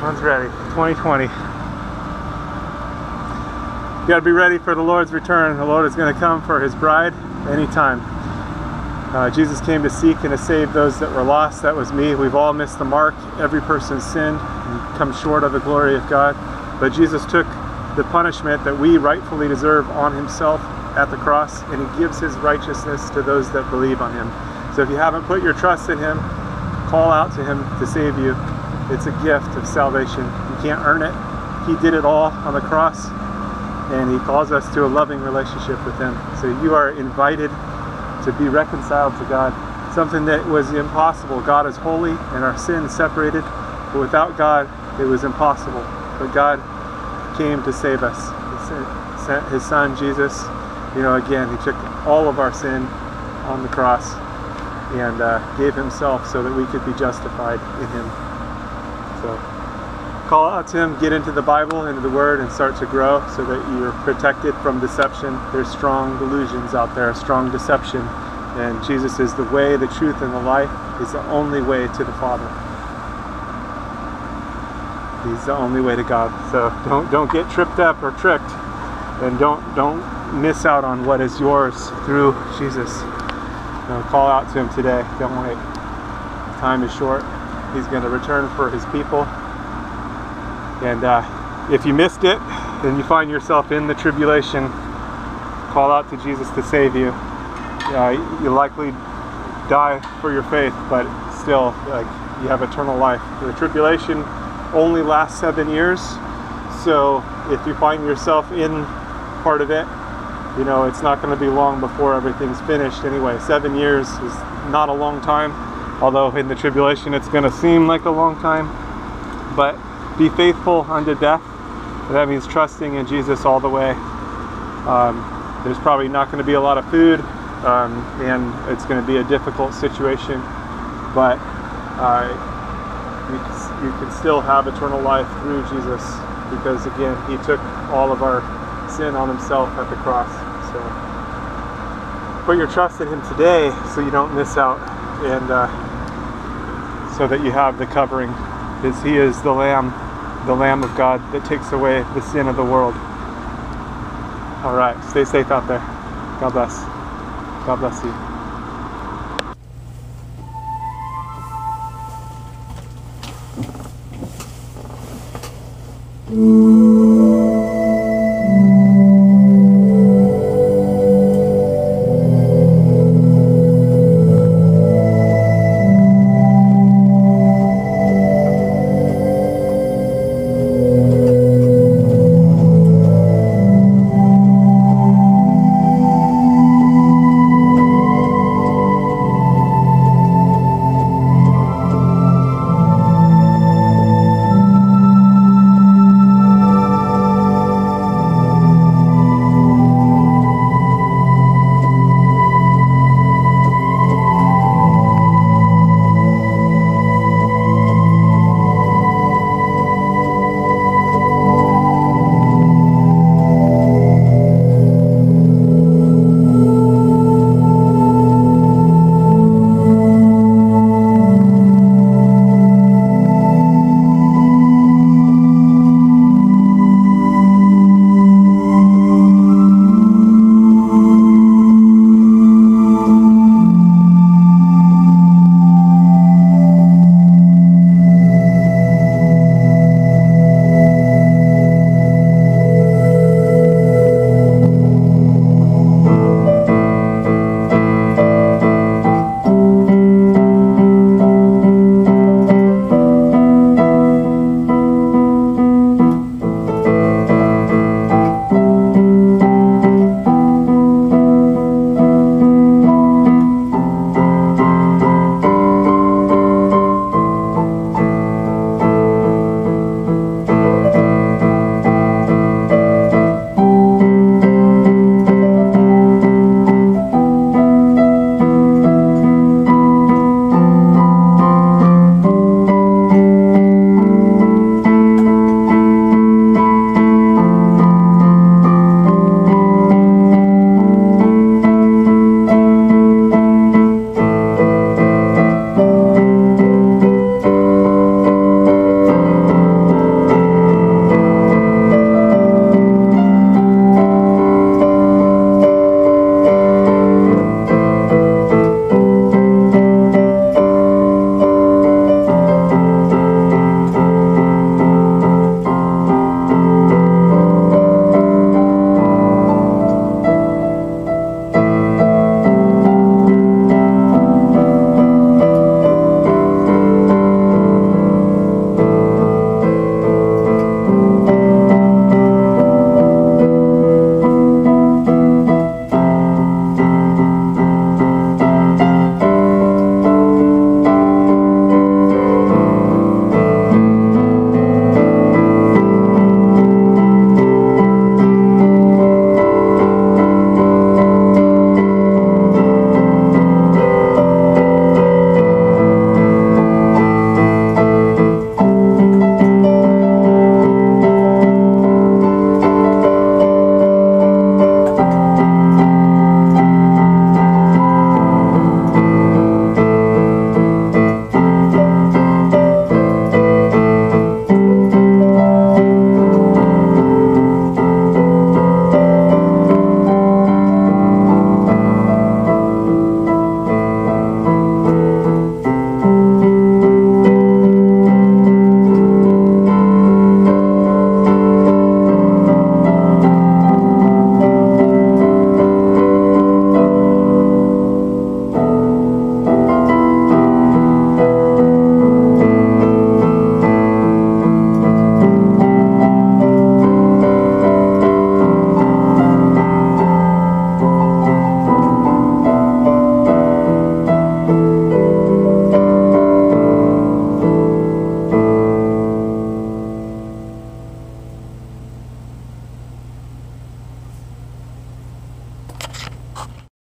One's ready. 2020. You got to be ready for the Lord's return. The Lord is going to come for his bride anytime. Jesus came to seek and to save those that were lost. That was me. We've all missed the mark. Every person's sinned and come short of the glory of God. But Jesus took the punishment that we rightfully deserve on himself at the cross, and he gives his righteousness to those that believe on him. So if you haven't put your trust in him, call out to him to save you. It's a gift of salvation. You can't earn it. He did it all on the cross, and he calls us to a loving relationship with him. So you are invited to be reconciled to God, something that was impossible. God is holy and our sin separated, but without God it was impossible. But God came to save us. He sent his son Jesus. Again, he took all of our sin on the cross and gave himself so that we could be justified in him. So call out to him, get into the Bible, into the Word, and start to grow so that you're protected from deception. There's strong delusions out there, strong deception, and Jesus is the way, the truth, and the life. He's the only way to the Father. He's the only way to God. So don't get tripped up or tricked, and don't miss out on what is yours through Jesus. Call out to him today. Don't wait. Time is short. He's going to return for his people. And if you missed it and you find yourself in the tribulation, call out to Jesus to save you. You'll likely die for your faith, but still, you have eternal life. The tribulation only lasts 7 years, so if you find yourself in part of it, it's not going to be long before everything's finished anyway. 7 years is not a long time, although in the tribulation it's going to seem like a long time. But be faithful unto death. That means trusting in Jesus all the way. There's probably not going to be a lot of food, and it's going to be a difficult situation, but you can still have eternal life through Jesus, because again, he took all of our sin on himself at the cross. So put your trust in him today so you don't miss out, and so that you have the covering, because he is the Lamb of God that takes away the sin of the world. All right, stay safe out there. God bless. God bless you.